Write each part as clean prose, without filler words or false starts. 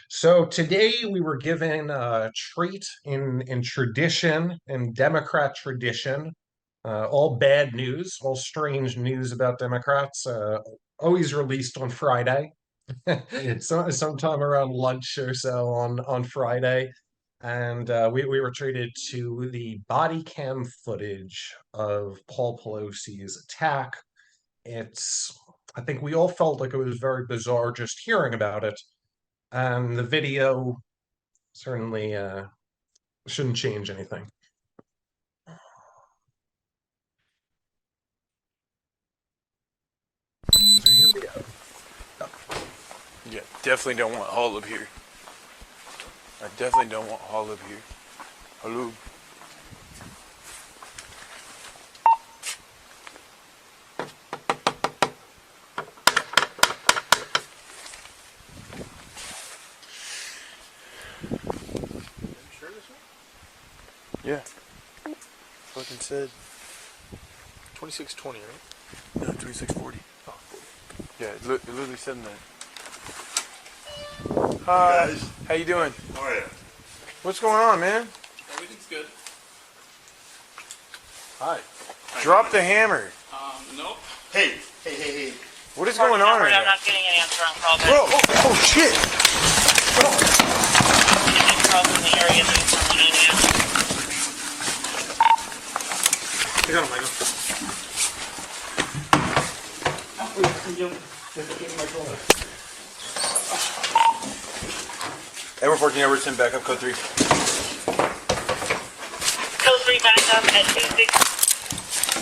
So today we were given a treat in tradition, in Democrat tradition. All bad news, all strange news about Democrats, always released on Friday. So sometime around lunch or so on Friday. And we were treated to the body cam footage of Paul Pelosi's attack. I think we all felt like it was very bizarre just hearing about it. And the video certainly shouldn't change anything. So here we go. Yeah, definitely don't want Hall up here. I definitely don't want Hall up here. Hello. Yeah. Fucking said 2620, right? no 2640. Oh, Yeah, it literally said that. Hi. Guys. How you doing? How are you? What's going on, man? everything's good. Hi. Drop the hammer. Nope. Hey. What is going on right I'm now? not getting an answer on call back. Bro, oh shit. Calls in the area that it's on the email. I got him, Michael. Edward 14, Edward 10, back up, code 3. Code 3 back up at 26.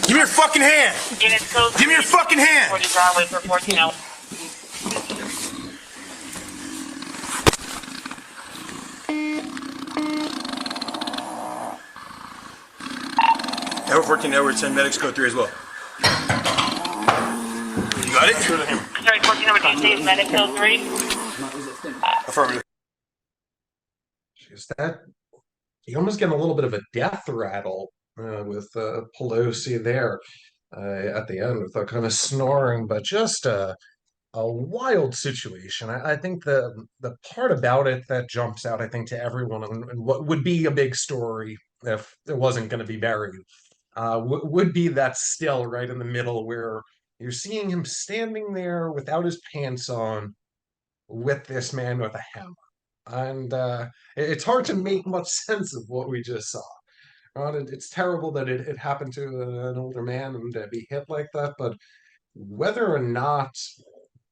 Give me your fucking hand! Units code Give me your fucking hand! 40 Broadway for 14 hours. Edward 14, Edward 10, medics, code 3 as well. You got it? Sorry, 14 number 2 stays medic code 3. Affirmative. Jeez, you almost get a little bit of a death rattle with Pelosi there at the end with the kind of snoring, but just a wild situation. I think the part about it that jumps out, I think, to everyone, and what would be a big story if it wasn't going to be buried, would be that still right in the middle where you're seeing him standing there without his pants on with this man with a hammer. And it's hard to make much sense of what we just saw. It's terrible that it happened to an older man and to be hit like that, but whether or not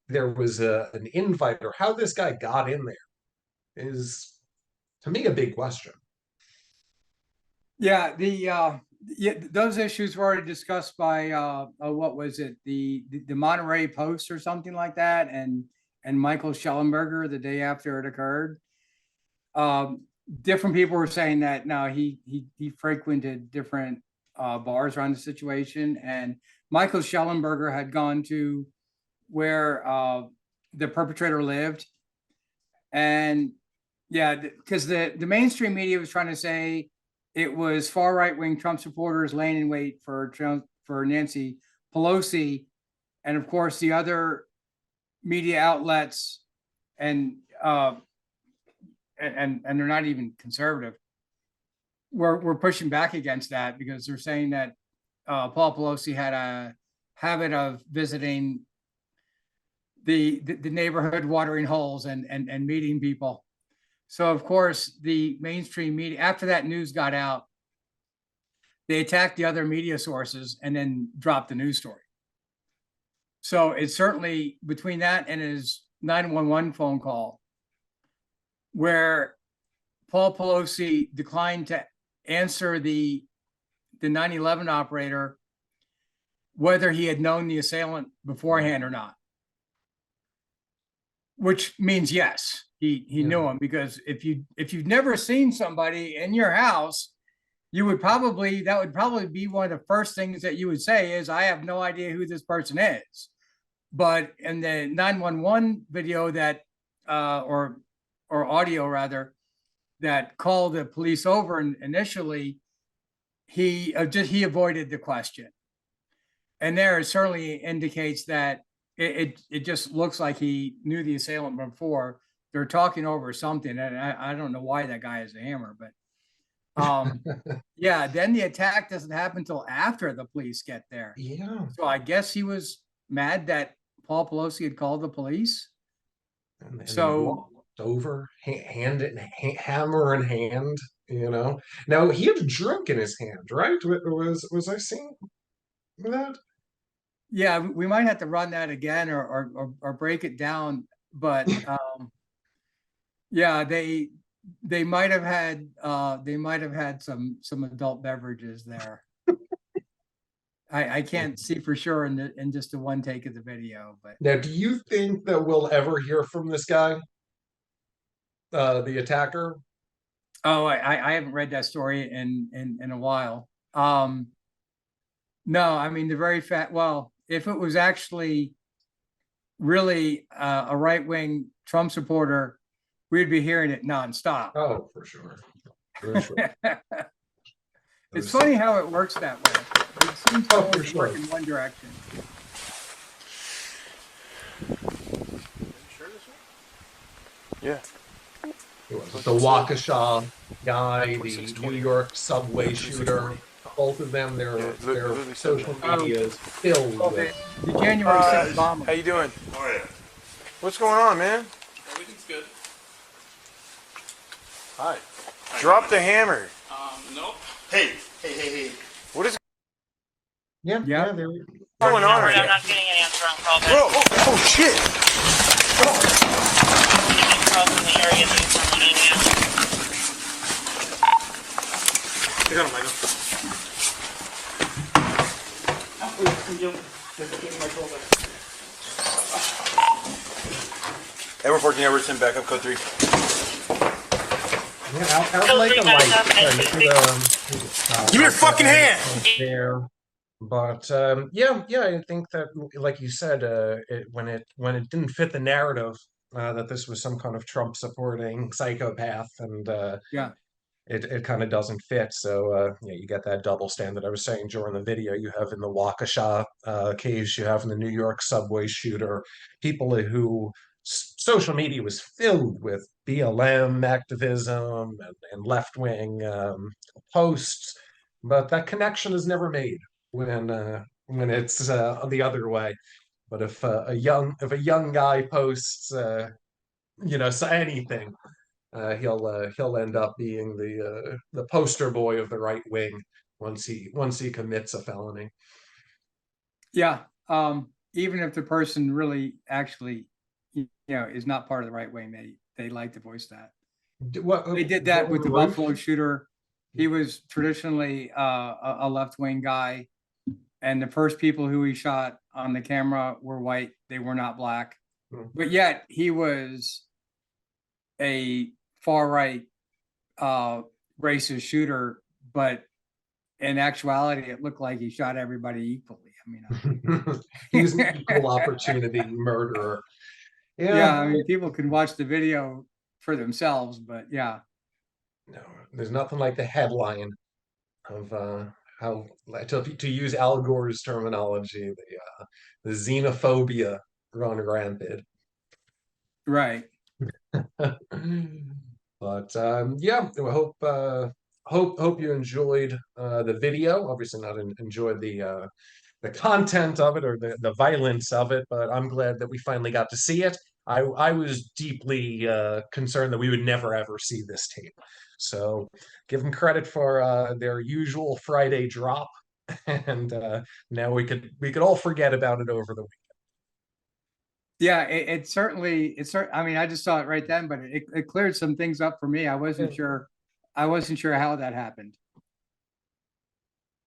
there was an invite or how this guy got in there is, to me, a big question. Yeah, those issues were already discussed by what was it, the Monterey Post or something like that, and Michael Schellenberger the day after it occurred. Different people were saying that no, he frequented different bars around the situation, and Michael Schellenberger had gone to where the perpetrator lived, and yeah, because the mainstream media was trying to say it was far right wing Trump supporters laying in wait for Nancy Pelosi, and of course the other media outlets and they're not even conservative. We're pushing back against that because they're saying that Paul Pelosi had a habit of visiting the neighborhood watering holes and meeting people. So of course the mainstream media, after that news got out, they attacked the other media sources and then dropped the news story. So it's certainly between that and his 911 phone call, where Paul Pelosi declined to answer the 9/11 operator whether he had known the assailant beforehand or not, which means yes, he knew him, because if you've never seen somebody in your house, that would probably be one of the first things that you would say is, I have no idea who this person is. But in the 911 video that or audio rather, that called the police over, and initially he avoided the question, and there it certainly indicates that it just looks like he knew the assailant before, they're talking over something, and I don't know why that guy has a hammer, but yeah, then the attack doesn't happen until after the police get there. Yeah. So I guess he was mad that Paul Pelosi had called the police. And So- walked over, hammer in hand, you know. Now he had a drink in his hand, right? Was I seeing that? Yeah, we might have to run that again or break it down, but yeah, they might have had some adult beverages there. I can't see for sure in just the one take of the video, but Now, do you think that we'll ever hear from this guy, the attacker? oh, I haven't read that story in a while. No, I mean the very fact. Well, if it was actually really a right-wing Trump supporter, we'd be hearing it nonstop. Oh, for sure. For sure. It's funny how it works that way. It seems to Oh, for always sure. work in one direction. Yeah. The Waukesha guy, the New York subway shooter, both of them, their literally social Oh. media is filled Oh, with. the January 6th bomber. How you doing? All right. What's going on, man? Everything's good. Hi. Drop the hammer. Nope. Hey. What is Yeah, Yeah. yeah, there. going on I'm right now? not getting an answer on call back. Bro, oh shit. Getting calls in the area due to someone in here. I got him, Michael. Edward 14, Edward 10, backup code 3. Yeah, out like a light. Give me your fucking hand! There. But yeah, I think that, like you said, when it didn't fit the narrative that this was some kind of Trump supporting psychopath, and Yeah. it kind of doesn't fit. So yeah, you get that double standard. I was saying during the video, you have in the Waukesha case, you have in the New York subway shooter, people who social media was filled with BLM activism and left-wing posts, but that connection is never made when it's the other way. But if a young guy posts so anything, he'll end up being the poster boy of the right wing once he commits a felony. Yeah. Even if the person really actually, is not part of the right wing, they like to voice that. They did that with the Buffalo shooter. He was traditionally a left-wing guy, and the first people who he shot on the camera were white. They were not black, but yet he was a far-right racist shooter. But in actuality, it looked like he shot everybody equally. I mean, he's an equal opportunity murderer. yeah, I mean, people can watch the video for themselves, but yeah. No, there's nothing like the headline of how, to use Al Gore's terminology, the xenophobia run rampant. Right. But yeah, I hope you enjoyed the video. Obviously, not enjoyed the content of it or the violence of it, but I'm glad that we finally got to see it. I was deeply concerned that we would never ever see this tape. So give them credit for their usual Friday drop, and now we could all forget about it over the weekend. Yeah, it certainly, I mean, I just saw it right then, but it cleared some things up for me. I wasn't sure how that happened.